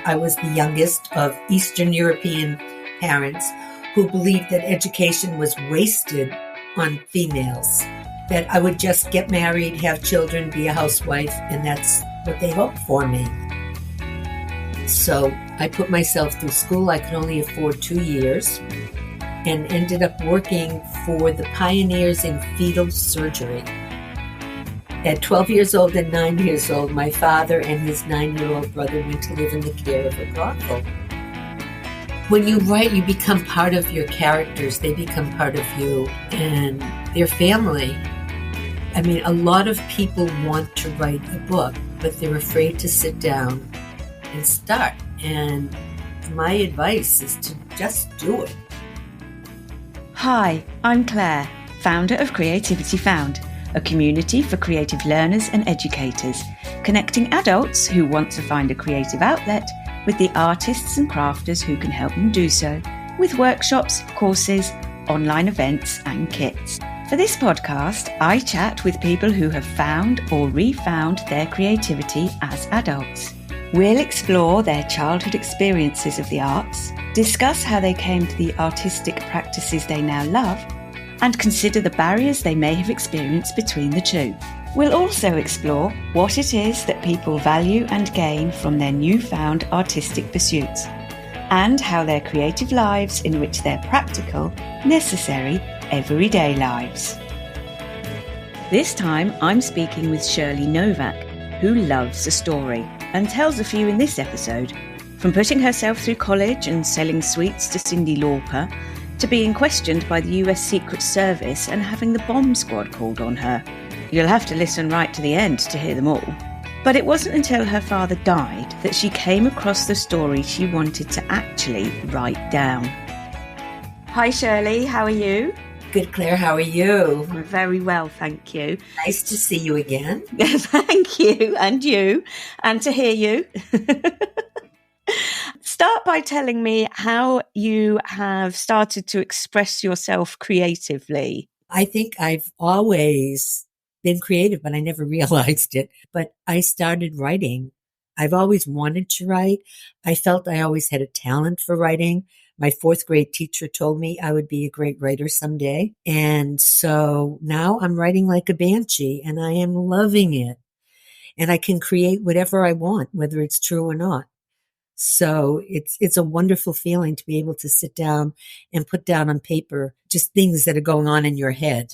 I was the youngest of Eastern European parents who believed that education was wasted on females, that I would just get married, have children, be a housewife, and that's what they hoped for me. So I put myself through school. I could only afford 2 years and ended up working for the pioneers in fetal surgery. At 12 years old and 9 years old, my father and his 9-year-old brother went to live in the care of a brothel. When you write, you become part of your characters. They become part of you and their family. I mean, a lot of people want to write a book, but they're afraid to sit down and start. And my advice is to just do it. Hi, I'm Claire, founder of Creativity Found, a community for creative learners and educators, connecting adults who want to find a creative outlet with the artists and crafters who can help them do so, with workshops, courses, online events and kits. For this podcast, I chat with people who have found or refound their creativity as adults. We'll explore their childhood experiences of the arts, discuss how they came to the artistic practices they now love, and consider the barriers they may have experienced between the two. We'll also explore what it is that people value and gain from their newfound artistic pursuits, and how their creative lives enrich their practical, necessary, everyday lives. This time I'm speaking with Shirley Novack, who loves a story and tells a few in this episode, from putting herself through college and selling sweets to Cyndi Lauper, to being questioned by the US Secret Service and having the bomb squad called on her. You'll have to listen right to the end to hear them all. But it wasn't until her father died that she came across the story she wanted to actually write down. Hi Shirley, how are you? Good, Claire. How are you? I'm very well, thank you. Nice to see you again. Thank you, and to hear you. Start by telling me how you have started to express yourself creatively. I think I've always been creative, but I never realized it. But I started writing. I've always wanted to write. I felt I always had a talent for writing. My 4th grade teacher told me I would be a great writer someday. And so now I'm writing like a banshee and I am loving it. And I can create whatever I want, whether it's true or not. So it's a wonderful feeling to be able to sit down and put down on paper just things that are going on in your head,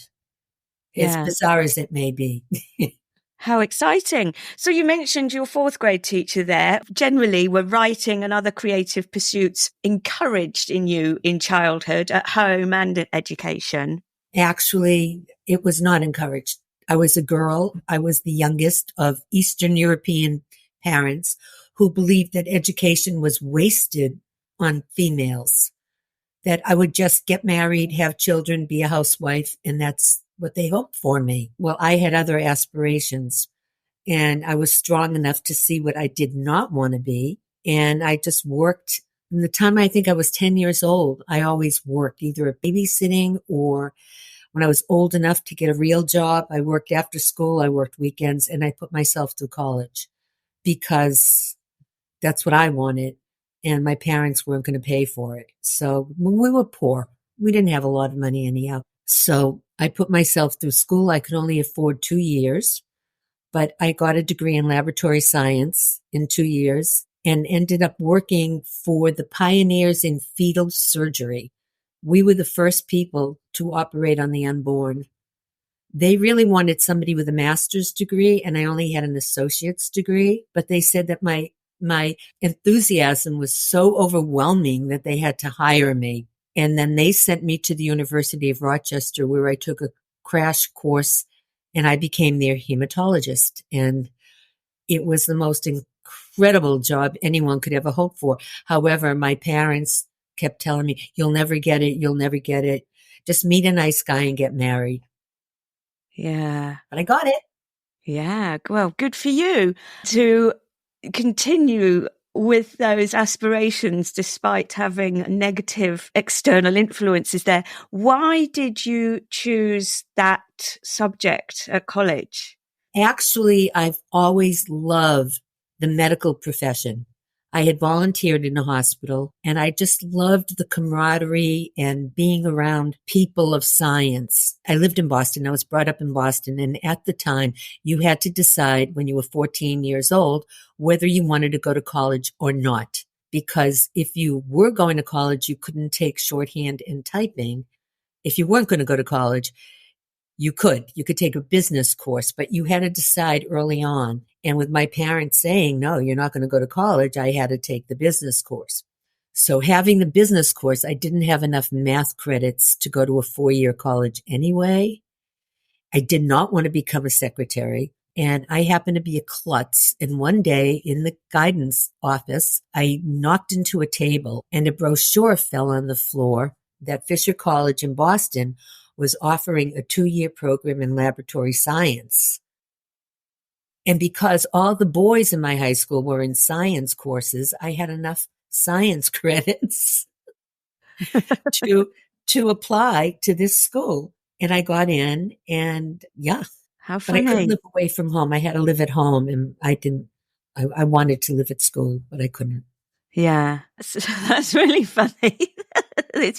as bizarre as it may be. How exciting. So you mentioned your 4th grade teacher there. Generally, were writing and other creative pursuits encouraged in you in childhood, at home and at education? Actually, it was not encouraged. I was a girl. I was the youngest of Eastern European parents who believed that education was wasted on females, that I would just get married, have children, be a housewife, and that's what they hoped for me. Well, I had other aspirations, and I was strong enough to see what I did not want to be, and I just worked. From the time I think I was 10 years old, I always worked, either at babysitting or when I was old enough to get a real job. I worked after school, I worked weekends, and I put myself through college because that's what I wanted, and my parents weren't going to pay for it. So when we were poor, we didn't have a lot of money anyhow. So I put myself through school. I could only afford 2 years, but I got a degree in laboratory science in 2 years and ended up working for the pioneers in fetal surgery. We were the first people to operate on the unborn. They really wanted somebody with a master's degree, and I only had an associate's degree, but they said that my enthusiasm was so overwhelming that they had to hire me. And then they sent me to the University of Rochester, where I took a crash course and I became their hematologist. And it was the most incredible job anyone could ever hope for. However, my parents kept telling me, you'll never get it. You'll never get it. Just meet a nice guy and get married. Yeah. But I got it. Yeah. Well, good for you to continue with those aspirations despite having negative external influences there. Why did you choose that subject at college? Actually, I've always loved the medical profession. I had volunteered in a hospital, and I just loved the camaraderie and being around people of science. I lived in Boston. I was brought up in Boston. And at the time, you had to decide when you were 14 years old whether you wanted to go to college or not. Because if you were going to college, you couldn't take shorthand and typing. If you weren't going to go to college, you could take a business course, but you had to decide early on. And with my parents saying, no, you're not going to go to college, I had to take the business course. So having the business course, I didn't have enough math credits to go to a 4-year college anyway. I did not want to become a secretary. And I happened to be a klutz. And one day in the guidance office, I knocked into a table and a brochure fell on the floor that Fisher College in Boston was offering a 2-year program in laboratory science. And because all the boys in my high school were in science courses, I had enough science credits to apply to this school. And I got in, and yeah. How But I couldn't funny. live away from home. I had to live at home, and I wanted to live at school, but I couldn't. Yeah, that's really funny. It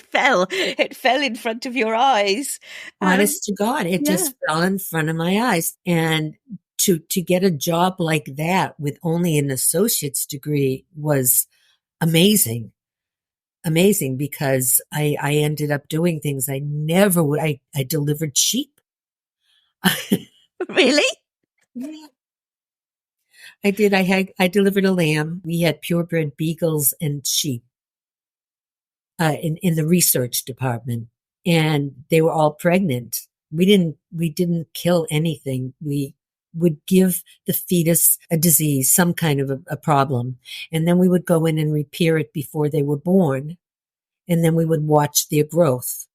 fell in front of your eyes. Honest to God, it Yeah. just fell in front of my eyes. And to get a job like that with only an associate's degree was amazing. Amazing, because I ended up doing things I never would. I delivered sheep. Really? Yeah, I did. I delivered a lamb. We had purebred beagles and sheep in the research department, and they were all pregnant. We didn't kill anything. We would give the fetus a disease, some kind of a problem, and then we would go in and repair it before they were born, and then we would watch their growth,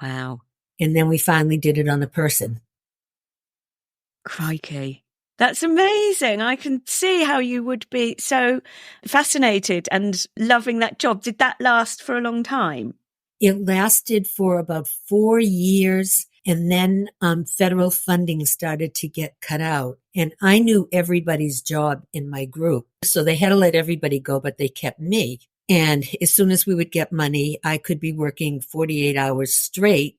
Wow. and then we finally did it on a person. Crikey. That's amazing. I can see how you would be so fascinated and loving that job. Did that last for a long time? It lasted for about 4 years, and then federal funding started to get cut out. And I knew everybody's job in my group. So they had to let everybody go, but they kept me. And as soon as we would get money, I could be working 48 hours straight,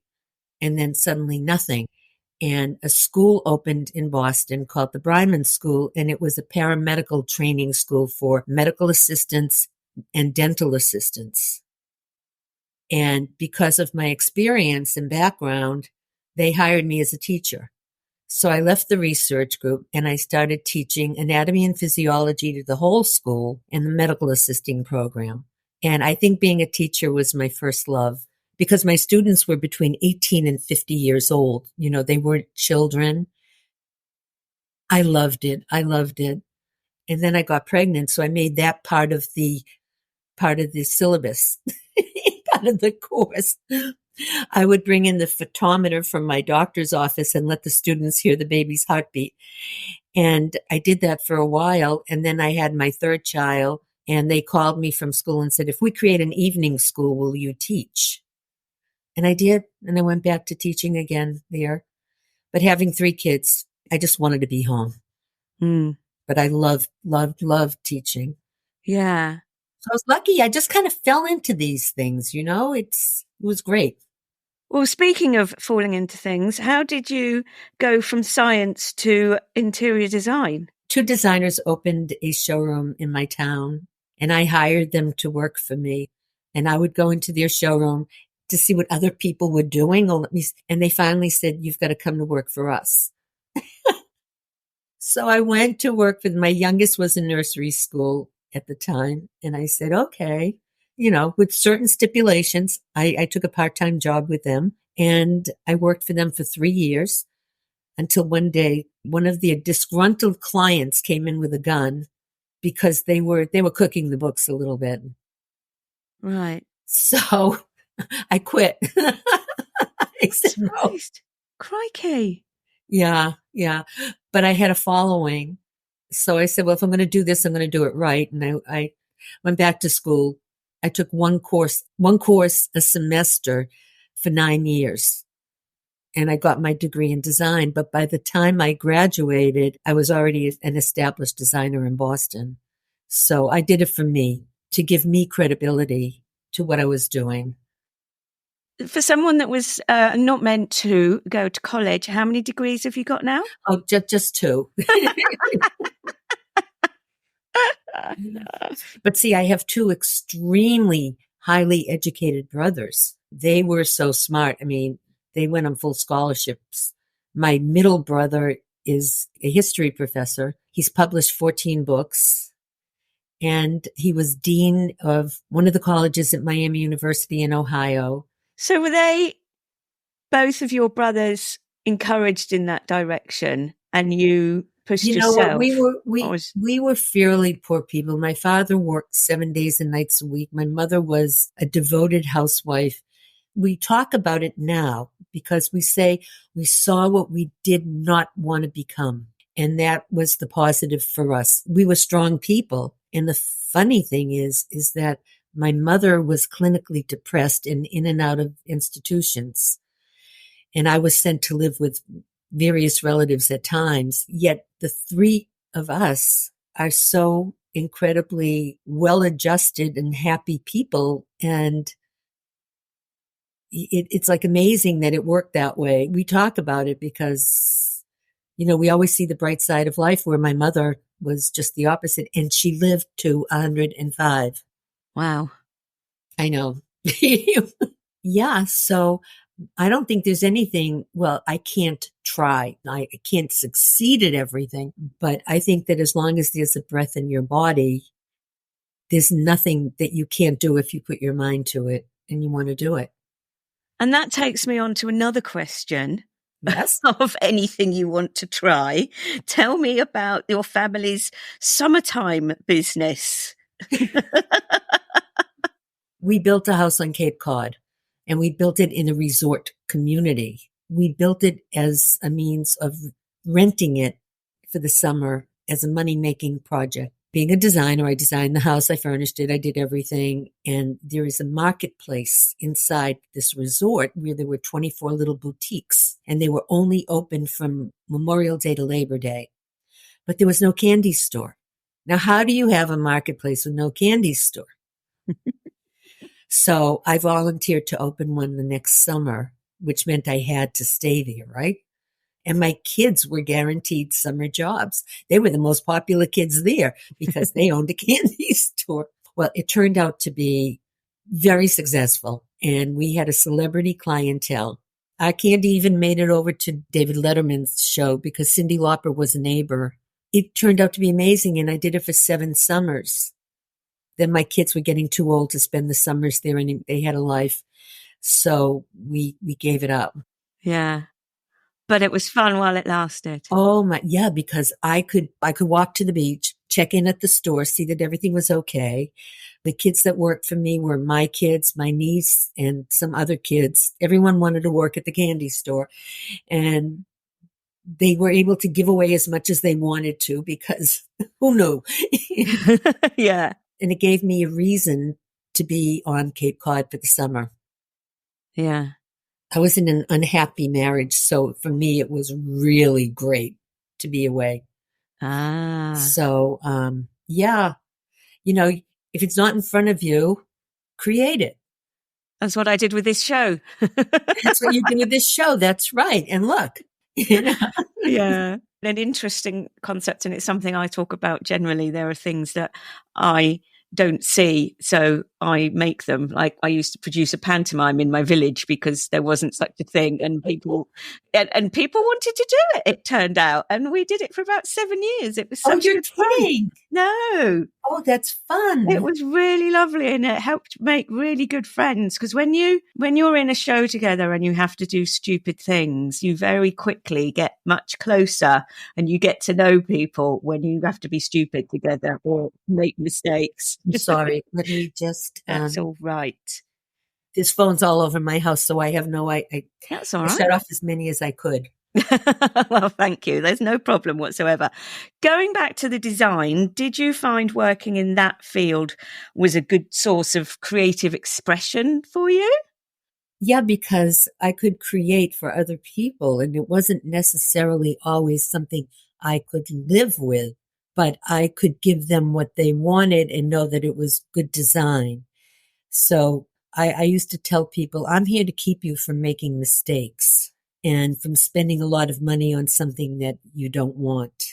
and then suddenly nothing. And a school opened in Boston called the Bryman School, and it was a paramedical training school for medical assistants and dental assistants. And because of my experience and background, they hired me as a teacher. So I left the research group and I started teaching anatomy and physiology to the whole school and the medical assisting program. And I think being a teacher was my first love, because my students were between 18 and 50 years old. You know, they weren't children. I loved it. I loved it. And then I got pregnant, so I made that part of the syllabus, part of the course. I would bring in the photometer from my doctor's office and let the students hear the baby's heartbeat. And I did that for a while. And then I had my third child, and they called me from school and said, if we create an evening school, will you teach? And I did. And I went back to teaching again there. But having 3 kids, I just wanted to be home. Mm. But I loved teaching. Yeah. So I was lucky. I just kind of fell into these things, you know, it was great. Well, speaking of falling into things, how did you go from science to interior design? 2 designers opened a showroom in my town, and I hired them to work for me. And I would go into their showroom to see what other people were doing. And they finally said, you've got to come to work for us. So I went to work my youngest was in nursery school at the time. And I said, okay, you know, with certain stipulations, I took a part-time job with them, and I worked for them for 3 years until one day, one of the disgruntled clients came in with a gun because they were cooking the books a little bit. Right. So I quit. I said no. Christ. Crikey. Yeah. But I had a following. So I said, well, if I'm going to do this, I'm going to do it right. And I went back to school. I took one course a semester for 9 years. And I got my degree in design. But by the time I graduated, I was already an established designer in Boston. So I did it for me, to give me credibility to what I was doing. For someone that was not meant to go to college, how many degrees have you got now? Oh, just two. But see, I have two extremely highly educated brothers. They were so smart. I mean, they went on full scholarships. My middle brother is a history professor. He's published 14 books, and he was dean of one of the colleges at Miami University in Ohio. So were they, both of your brothers, encouraged in that direction, and you pushed You know what? yourself? We were fairly poor people. My father worked 7 days and nights a week. My mother was a devoted housewife. We talk about it now because we say we saw what we did not want to become. And that was the positive for us. We were strong people. And the funny thing is that my mother was clinically depressed and in and out of institutions. And I was sent to live with various relatives at times. Yet the three of us are so incredibly well-adjusted and happy people. And it's like amazing that it worked that way. We talk about it because, we always see the bright side of life, where my mother was just the opposite, and she lived to 105. Wow. I know. Yeah. So I don't think there's anything, well, I can't try. I can't succeed at everything, but I think that as long as there's a breath in your body, there's nothing that you can't do if you put your mind to it and you want to do it. And that takes me on to another question. Yes. Of anything you want to try. Tell me about your family's summertime business. We built a house on Cape Cod, and we built it in a resort community. We built it as a means of renting it for the summer as a money-making project. Being a designer, I designed the house, I furnished it, I did everything. And there is a marketplace inside this resort where there were 24 little boutiques, and they were only open from Memorial Day to Labor Day. But there was no candy store. Now, how do you have a marketplace with no candy store? So I volunteered to open one the next summer, which meant I had to stay there, right? And my kids were guaranteed summer jobs. They were the most popular kids there because they owned a candy store. Well, it turned out to be very successful, and we had a celebrity clientele. Our candy even made it over to David Letterman's show because Cyndi Lauper was a neighbor. It turned out to be amazing, and I did it for 7 summers. Then my kids were getting too old to spend the summers there, and they had a life. So we gave it up. Yeah. But it was fun while it lasted. Oh my, yeah, because I could walk to the beach, check in at the store, see that everything was okay. The kids that worked for me were my kids, my niece, and some other kids. Everyone wanted to work at the candy store, and they were able to give away as much as they wanted to because who knew? Yeah. And it gave me a reason to be on Cape Cod for the summer. Yeah. I was in an unhappy marriage, so for me, it was really great to be away. Ah. So, yeah, if it's not in front of you, create it. That's what I did with this show. That's what you did with this show. That's right. And look. Yeah. An interesting concept, and it's something I talk about generally. There are things that I don't see, so I make them. Like I used to produce a pantomime in my village because there wasn't such a thing, and people wanted to do it. It turned out, and we did it for about 7 years. It was such you're good fun. kidding. No. Oh, that's fun. It was really lovely, and it helped make really good friends, because when you're in a show together and you have to do stupid things, you very quickly get much closer, and you get to know people when you have to be stupid together or make mistakes. I'm sorry. Let me just. That's all right. This phone's all over my house, so I have That's all I right. shut off as many as I could. Well, thank you. There's no problem whatsoever. Going back to the design, did you find working in that field was a good source of creative expression for you? Yeah, because I could create for other people, and it wasn't necessarily always something I could live with. but I could give them what they wanted and know that it was good design. So I used to tell people, I'm here to keep you from making mistakes and from spending a lot of money on something that you don't want.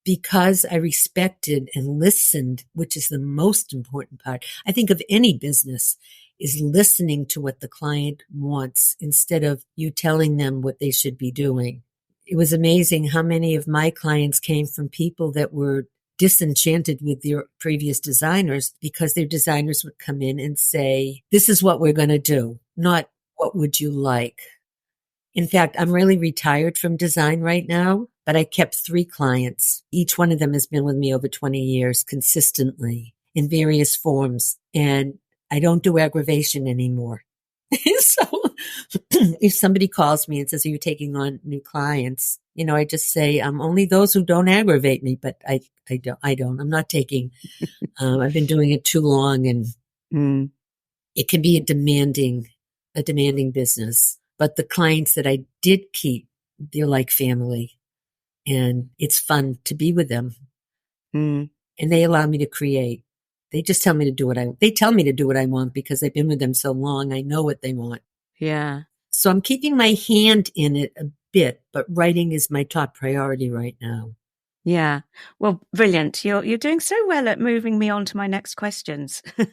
Because I respected and listened, which is the most important part, I think, of any business, is listening to what the client wants instead of you telling them what they should be doing. It was amazing how many of my clients came from people that were disenchanted with their previous designers because their designers would come in and say, this is what we're going to do, not what would you like. In fact, I'm really retired from design right now, but I kept 3 clients. Each one of them has been with me over 20 years consistently in various forms. And I don't do aggravation anymore. So if somebody calls me and says, are you taking on new clients? I just say, only those who don't aggravate me, but I don't, I'm not taking, I've been doing it too long, and it can be a demanding business. But the clients that I did keep, they're like family, and it's fun to be with them. And they allow me to create. They just tell me to do they tell me to do what I want because I've been with them so long. I know what they want. Yeah. So I'm keeping my hand in it a bit, but writing is my top priority right now. Yeah. Well, brilliant. You're doing so well at moving me on to my next questions. With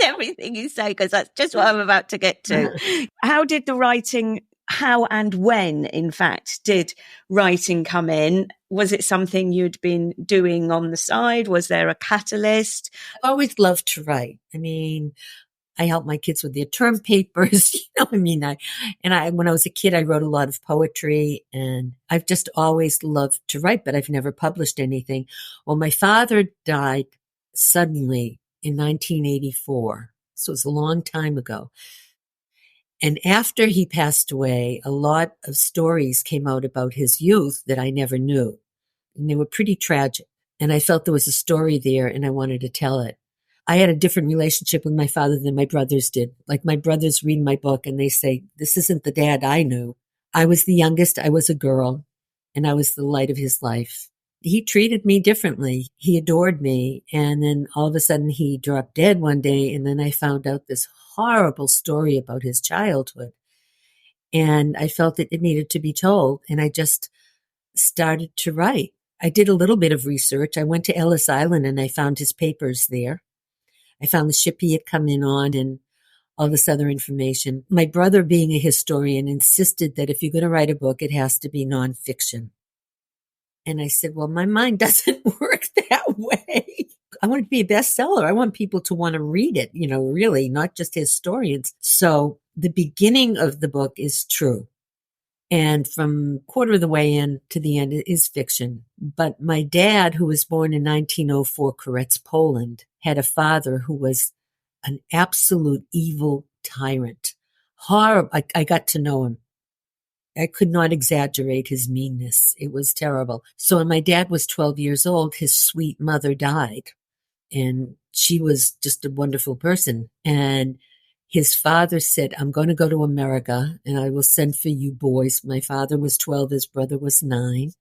everything you say, because that's just what I'm about to get to. How and when, in fact, did writing come in? Was it something you'd been doing on the side? Was there a catalyst? I've always loved to write. I help my kids with their term papers. When I was a kid, I wrote a lot of poetry, and I've just always loved to write, but I've never published anything. Well, my father died suddenly in 1984. So it was a long time ago. And after he passed away, a lot of stories came out about his youth that I never knew. And they were pretty tragic. And I felt there was a story there, and I wanted to tell it. I had a different relationship with my father than my brothers did. Like, my brothers read my book and they say, this isn't the dad I knew. I was the youngest. I was a girl, and I was the light of his life. He treated me differently. He adored me. And then all of a sudden he dropped dead one day. And then I found out this horrible story about his childhood. And I felt that it needed to be told. And I just started to write. I did a little bit of research. I went to Ellis Island and I found his papers there. I found the ship he had come in on and all this other information. My brother, being a historian, insisted that if you're going to write a book, it has to be nonfiction. And I said, well, my mind doesn't work that way. I want it to be a bestseller. I want people to want to read it, really, not just historians. So the beginning of the book is true. And from quarter of the way in to the end is fiction. But my dad, who was born in 1904, Koretz, Poland, had a father who was an absolute evil tyrant. Horrible. I got to know him. I could not exaggerate his meanness. It was terrible. So when my dad was 12 years old, his sweet mother died. And she was just a wonderful person. And his father said, I'm going to go to America and I will send for you boys. My father was 12, his brother was 9.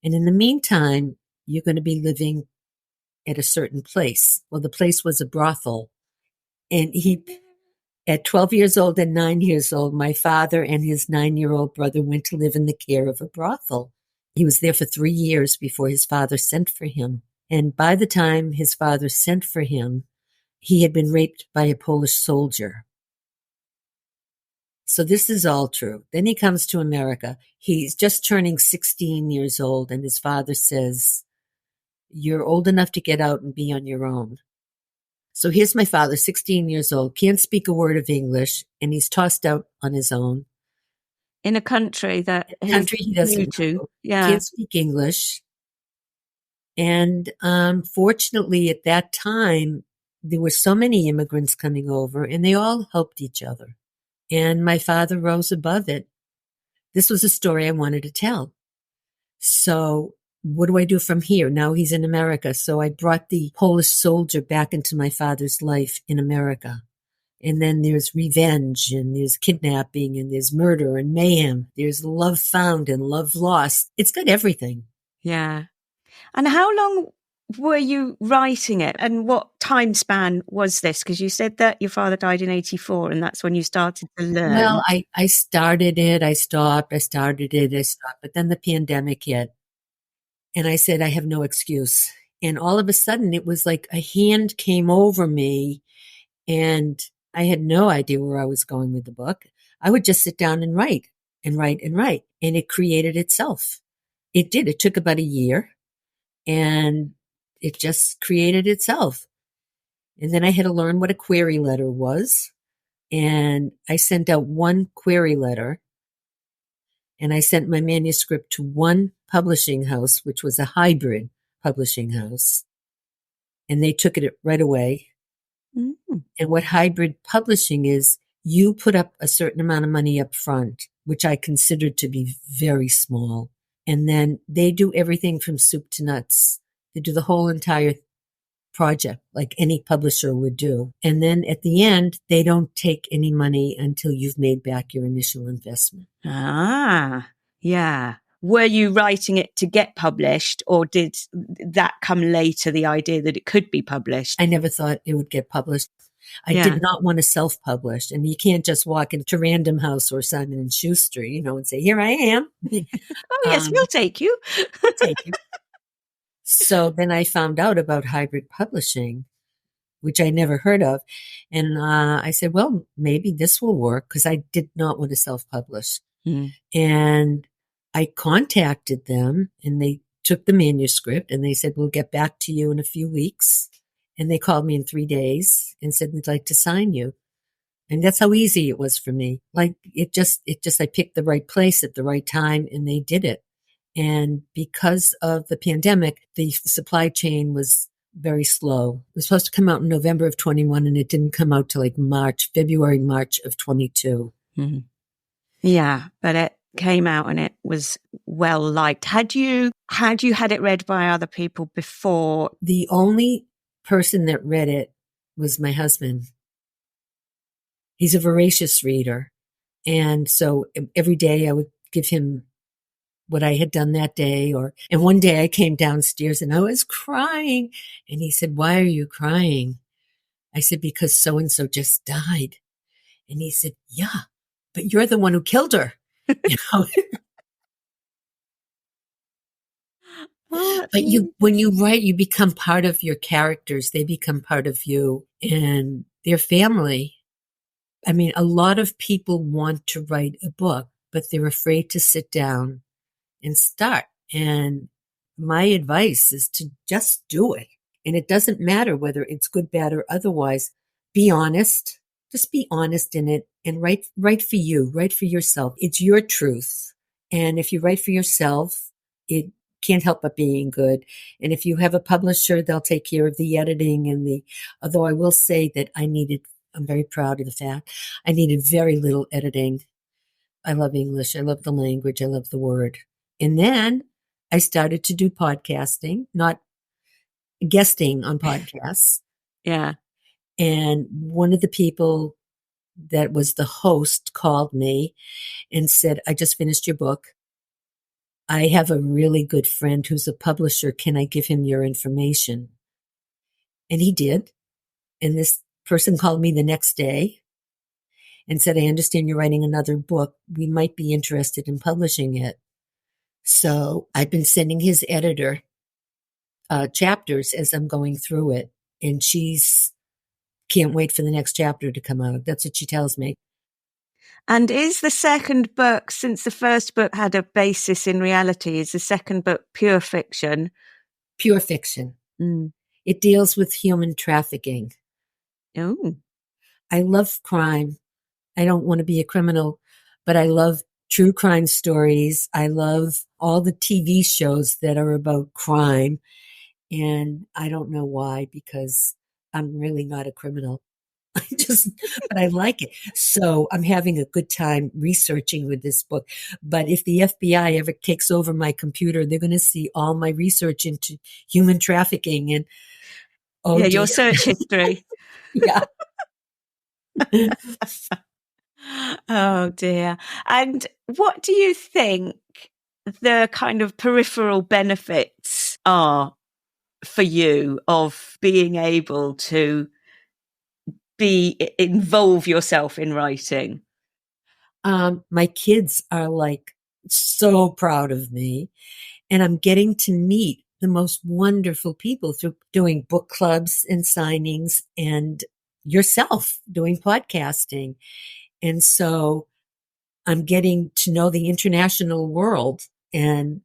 And in the meantime, you're going to be living at a certain place. Well, the place was a brothel. And at 12 years old and 9 years old, my father and his 9-year-old brother went to live in the care of a brothel. He was there for 3 years before his father sent for him. And by the time his father sent for him, he had been raped by a Polish soldier. So this is all true. Then he comes to America. He's just turning 16 years old, and his father says, you're old enough to get out and be on your own. So here's my father, 16 years old, can't speak a word of English, and he's tossed out on his own. In a country that he doesn't know. Yeah. Can't speak English. And fortunately, at that time, there were so many immigrants coming over, and they all helped each other. And my father rose above it. This was a story I wanted to tell. So what do I do from here? Now he's in America. So I brought the Polish soldier back into my father's life in America. And then there's revenge, and there's kidnapping, and there's murder and mayhem. There's love found and love lost. It's got everything. Yeah. And how long were you writing it, and what time span was this? Because you said that your father died in 84 and that's when you started to learn. Well, I started it, I stopped, I started it, I stopped, but then the pandemic hit and I said, I have no excuse. And all of a sudden it was like a hand came over me and I had no idea where I was going with the book. I would just sit down and write and write and write, and it created itself. It did. It took about a year and it just created itself. And then I had to learn what a query letter was. And I sent out one query letter and I sent my manuscript to one publishing house, which was a hybrid publishing house. And they took it right away. Mm. And what hybrid publishing is, you put up a certain amount of money up front, which I considered to be very small. And then they do everything from soup to nuts. They do the whole entire project like any publisher would do. And then at the end, they don't take any money until you've made back your initial investment. Ah, yeah. Were you writing it to get published, or did that come later, the idea that it could be published? I never thought it would get published. I Yeah. did not want to self-publish. And you can't just walk into Random House or Simon and Schuster, and say, here I am. Oh, yes, we'll take you. We'll take you. So then I found out about hybrid publishing, which I never heard of. And I said, well, maybe this will work, because I did not want to self-publish. Mm. And I contacted them and they took the manuscript and they said, we'll get back to you in a few weeks. And they called me in 3 days and said, we'd like to sign you. And that's how easy it was for me. Like it just, I picked the right place at the right time and they did it. And because of the pandemic, the supply chain was very slow. It was supposed to come out in November of 21 and it didn't come out till like February, March of 22. Mm. Yeah, but it came out and it was well liked. Had you had it read by other people before? The only person that read it was my husband. He's a voracious reader. And so every day I would give him what I had done that day. And one day I came downstairs and I was crying. And he said, why are you crying? I said, because so-and-so just died. And he said, yeah, but you're the one who killed her. But when you write, you become part of your characters. They become part of you and their family. I mean, a lot of people want to write a book, but they're afraid to sit down and start. And my advice is to just do it. And it doesn't matter whether it's good, bad, or otherwise. Be honest. Just be honest in it and write for you, write for yourself. It's your truth. And if you write for yourself, it can't help but being good. And if you have a publisher, they'll take care of the editing although I will say that I'm very proud of the fact I needed very little editing. I love English. I love the language. I love the word. And then I started to do podcasting, not guesting on podcasts. Yeah. And one of the people that was the host called me and said, I just finished your book. I have a really good friend who's a publisher. Can I give him your information? And he did. And this person called me the next day and said, I understand you're writing another book. We might be interested in publishing it. So I've been sending his editor chapters as I'm going through it. And she's can't wait for the next chapter to come out. That's what she tells me. And is the second book, since the first book had a basis in reality, is the second book pure fiction? Pure fiction. Mm. It deals with human trafficking. Oh. I love crime. I don't want to be a criminal, but I love true crime stories. I love all the TV shows that are about crime. And I don't know why, because I'm really not a criminal. But I like it. So I'm having a good time researching with this book. But if the FBI ever takes over my computer, they're going to see all my research into human trafficking and your search history. Yeah. Oh dear. And what do you think the kind of peripheral benefits are for you of being able to involve yourself in writing? My kids are like so proud of me, and I'm getting to meet the most wonderful people through doing book clubs and signings and yourself doing podcasting. And so I'm getting to know the international world, and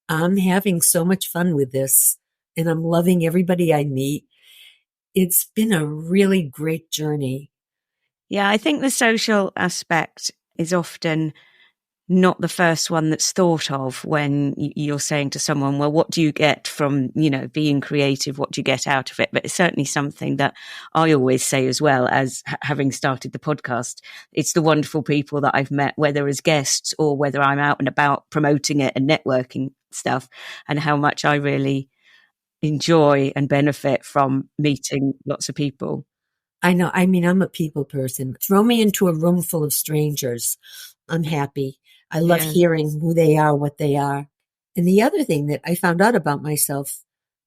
I'm having so much fun with this, and I'm loving everybody I meet. It's been a really great journey. Yeah, I think the social aspect is often not the first one that's thought of when you're saying to someone, well, what do you get from, being creative? What do you get out of it? But it's certainly something that I always say as well, as having started the podcast. It's the wonderful people that I've met, whether as guests or whether I'm out and about promoting it and networking stuff, and how much I really enjoy and benefit from meeting lots of people. I know. I mean, I'm a people person. Throw me into a room full of strangers. I'm happy. I love hearing who they are, what they are. And the other thing that I found out about myself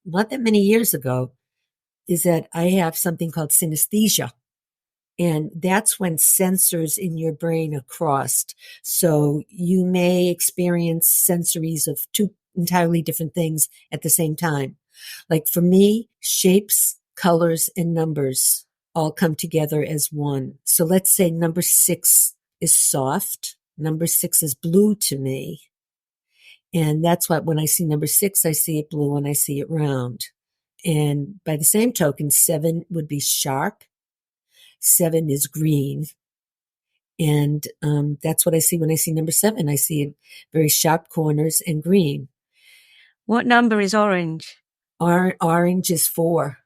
not that many years ago is that I have something called synesthesia. And that's when sensors in your brain are crossed. So you may experience sensories of two entirely different things at the same time. Like for me, shapes, colors, and numbers all come together as one. So let's say number 6 is soft. Number 6 is blue to me. And that's what, when I see number 6, I see it blue and I see it round. And by the same token, 7 would be sharp. 7 is green. And that's what I see when I see number 7. I see it very sharp corners and green. What number is orange? Orange is 4.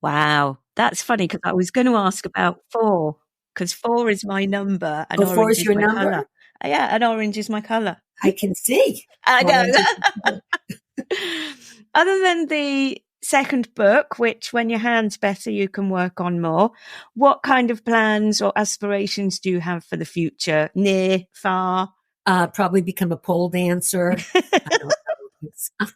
Wow. That's funny because I was going to ask about 4, because 4 is my number and Oh, 4 orange is is your my number? colour. Yeah, and orange is my colour. I can see. I know. Other than the second book, which when your hand's better, you can work on more, what kind of plans or aspirations do you have for the future? Near, far? Probably become a pole dancer. I don't know.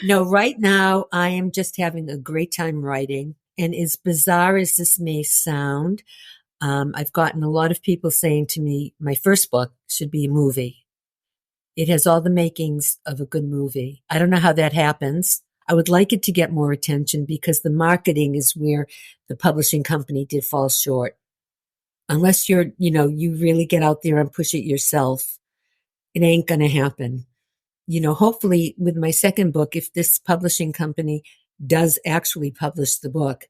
No, right now I am just having a great time writing. And as bizarre as this may sound, I've gotten a lot of people saying to me, my first book should be a movie. It has all the makings of a good movie. I don't know how that happens. I would like it to get more attention because the marketing is where the publishing company did fall short. Unless you really get out there and push it yourself, it ain't going to happen. Hopefully with my second book, if this publishing company does actually publish the book,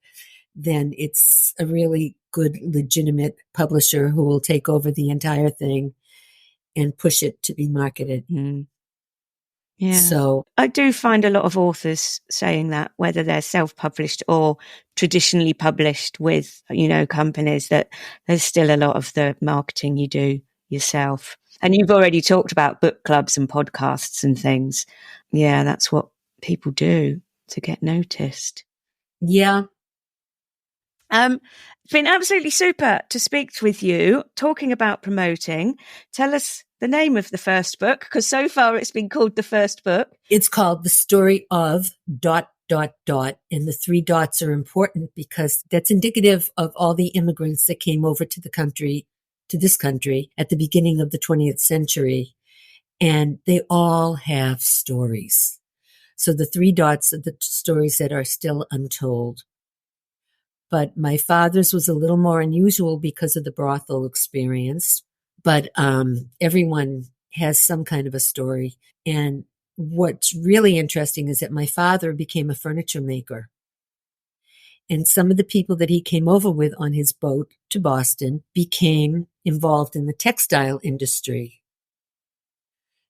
then it's a really good, legitimate publisher who will take over the entire thing and push it to be marketed. Mm. Yeah. So I do find a lot of authors saying that, whether they're self-published or traditionally published with, companies, that there's still a lot of the marketing you do yourself. And you've already talked about book clubs and podcasts and things. Yeah, that's what people do to get noticed. Yeah. It's been absolutely super to speak with you, talking about promoting. Tell us the name of the first book, because so far it's been called The First Book. It's called The Story of ... And the 3 dots are important because that's indicative of all the immigrants that came over to this country at the beginning of the 20th century. And they all have stories. So the 3 dots are the stories that are still untold. But my father's was a little more unusual because of the brothel experience. But everyone has some kind of a story. And what's really interesting is that my father became a furniture maker. And some of the people that he came over with on his boat to Boston became involved in the textile industry.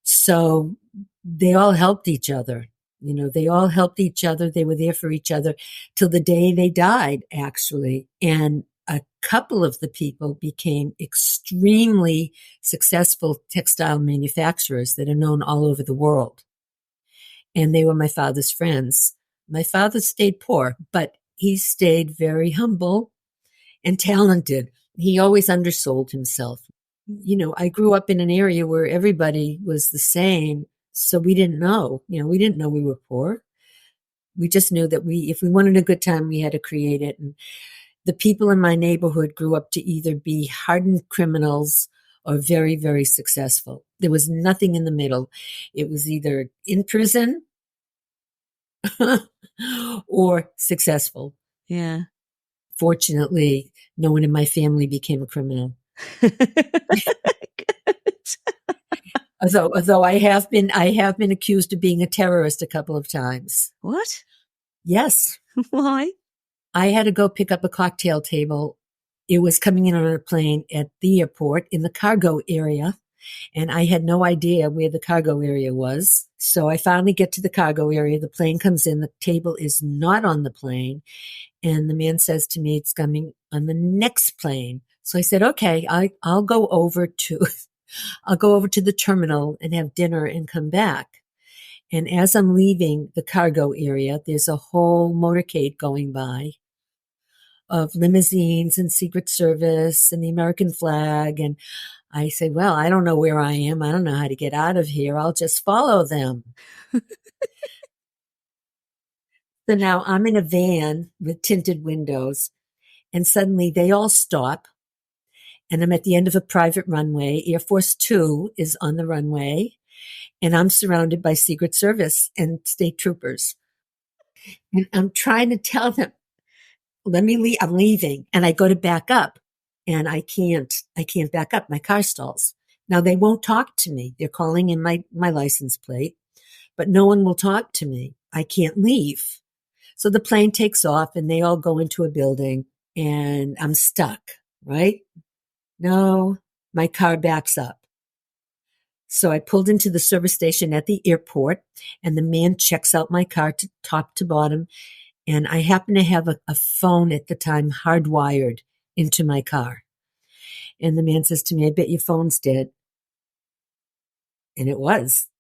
So they all helped each other. They all helped each other. They were there for each other till the day they died, actually. And a couple of the people became extremely successful textile manufacturers that are known all over the world. And they were my father's friends. My father stayed poor, but he stayed very humble and talented. He always undersold himself. I grew up in an area where everybody was the same. So we didn't know, we didn't know we were poor. We just knew that if we wanted a good time, we had to create it. And the people in my neighborhood grew up to either be hardened criminals or very, very successful. There was nothing in the middle. It was either in prison or successful. Yeah. Fortunately, no one in my family became a criminal. Although I have been accused of being a terrorist a couple of times. What? Yes. Why? I had to go pick up a cocktail table. It was coming in on a plane at the airport in the cargo area, and I had no idea where the cargo area was. So I finally get to the cargo area. The plane comes in. The table is not on the plane. And the man says to me, it's coming on the next plane. So I said, okay, I'll go over to the terminal and have dinner and come back. And as I'm leaving the cargo area, there's a whole motorcade going by of limousines and Secret Service and the American flag. And I say, well, I don't know where I am. I don't know how to get out of here. I'll just follow them. So now I'm in a van with tinted windows, and suddenly they all stop. And I'm at the end of a private runway. Air Force Two is on the runway, and I'm surrounded by Secret Service and state troopers. And I'm trying to tell them, let me leave. I'm leaving. And I go to back up, and I can't back up. My car stalls. Now they won't talk to me. They're calling in my license plate, but no one will talk to me. I can't leave. So the plane takes off and they all go into a building and I'm stuck, right? No, my car backs up. So I pulled into the service station at the airport and the man checks out my car to top to bottom. And I happen to have a phone at the time hardwired into my car. And the man says to me, I bet your phone's dead. And it was,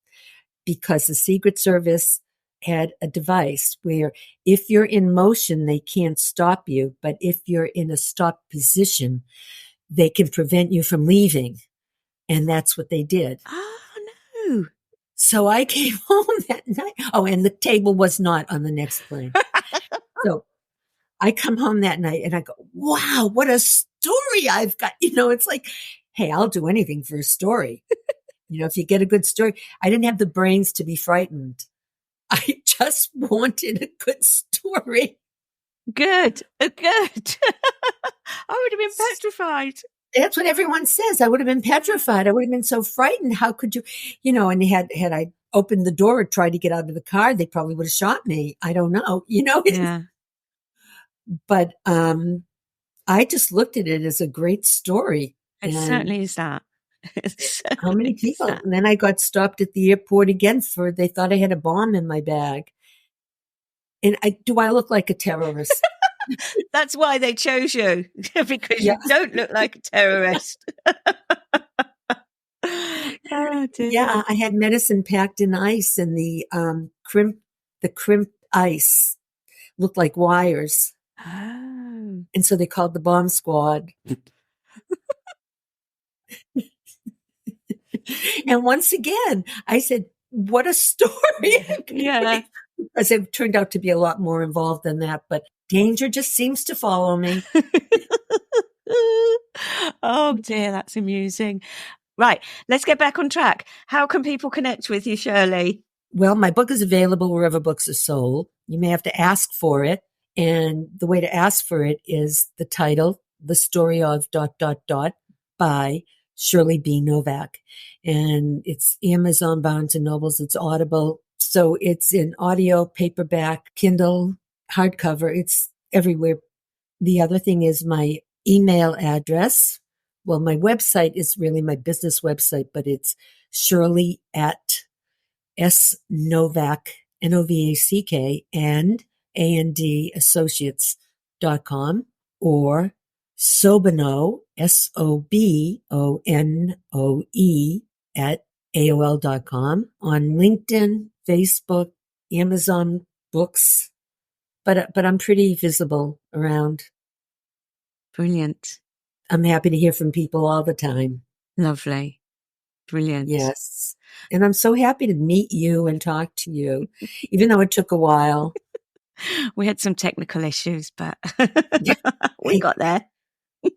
because the Secret Service had a device where if you're in motion, they can't stop you. But if you're in a stop position, they can prevent you from leaving. And that's what they did. Oh, no. So I came home that night. Oh, and the table was not on the next plane. So I come home that night and I go, wow, what a story I've got. It's like, hey, I'll do anything for a story. If you get a good story. I didn't have the brains to be frightened. I just wanted a good story. Good. Good. I would have been petrified. That's what everyone says. I would have been petrified. I would have been so frightened. How could you, and had I opened the door or tried to get out of the car, they probably would have shot me. I don't know, Yeah. But I just looked at it as a great story. It certainly is that. How many people? And then I got stopped at the airport again they thought I had a bomb in my bag. And do I look like a terrorist? That's why they chose you, because you don't look like a terrorist. Oh, dear. Yeah, I had medicine packed in ice, and the crimped ice looked like wires. Oh. And so they called the bomb squad. And once again, I said, what a story. Yeah. Because it turned out to be a lot more involved than that, but danger just seems to follow me. Oh dear, that's amusing. Right, let's get back on track. How can people connect with you, Shirley? Well, my book is available wherever books are sold. You may have to ask for it. And the way to ask for it is the title, The Story of ... by Shirley B. Novack. And it's Amazon, Barnes and Nobles, it's Audible. So it's in audio, paperback, Kindle, hardcover. It's everywhere. The other thing is my email address. Well, my website is really my business website, but it's Shirley at snovack, Novack, and AndAssociates.com, or Sobonoe, Sobonoe at AOL.com, on LinkedIn, Facebook, Amazon Books, but I'm pretty visible around. Brilliant. I'm happy to hear from people all the time. Lovely. Brilliant. Yes. And I'm so happy to meet you and talk to you, even though it took a while. We had some technical issues, but Yeah, we I got there.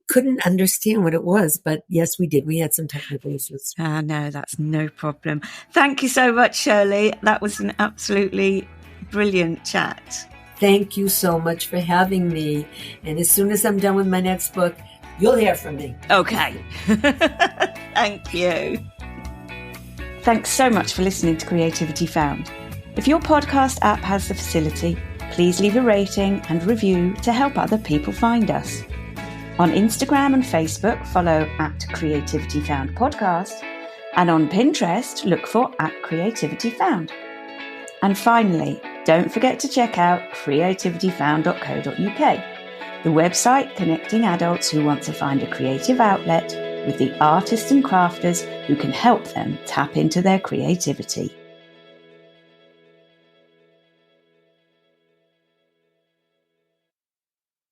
couldn't understand what it was, but yes, we did. We had some technical issues. No, that's no problem. Thank you so much, Shirley. That was an absolutely brilliant chat. Thank you so much for having me. And as soon as I'm done with my next book, you'll hear from me. Okay. Thank you. Thanks so much for listening to Creativity Found. If your podcast app has the facility, please leave a rating and review to help other people find us. On Instagram and Facebook, follow @CreativityFound Podcast, and on Pinterest, look for @CreativityFound. And finally, don't forget to check out creativityfound.co.uk, the website connecting adults who want to find a creative outlet with the artists and crafters who can help them tap into their creativity.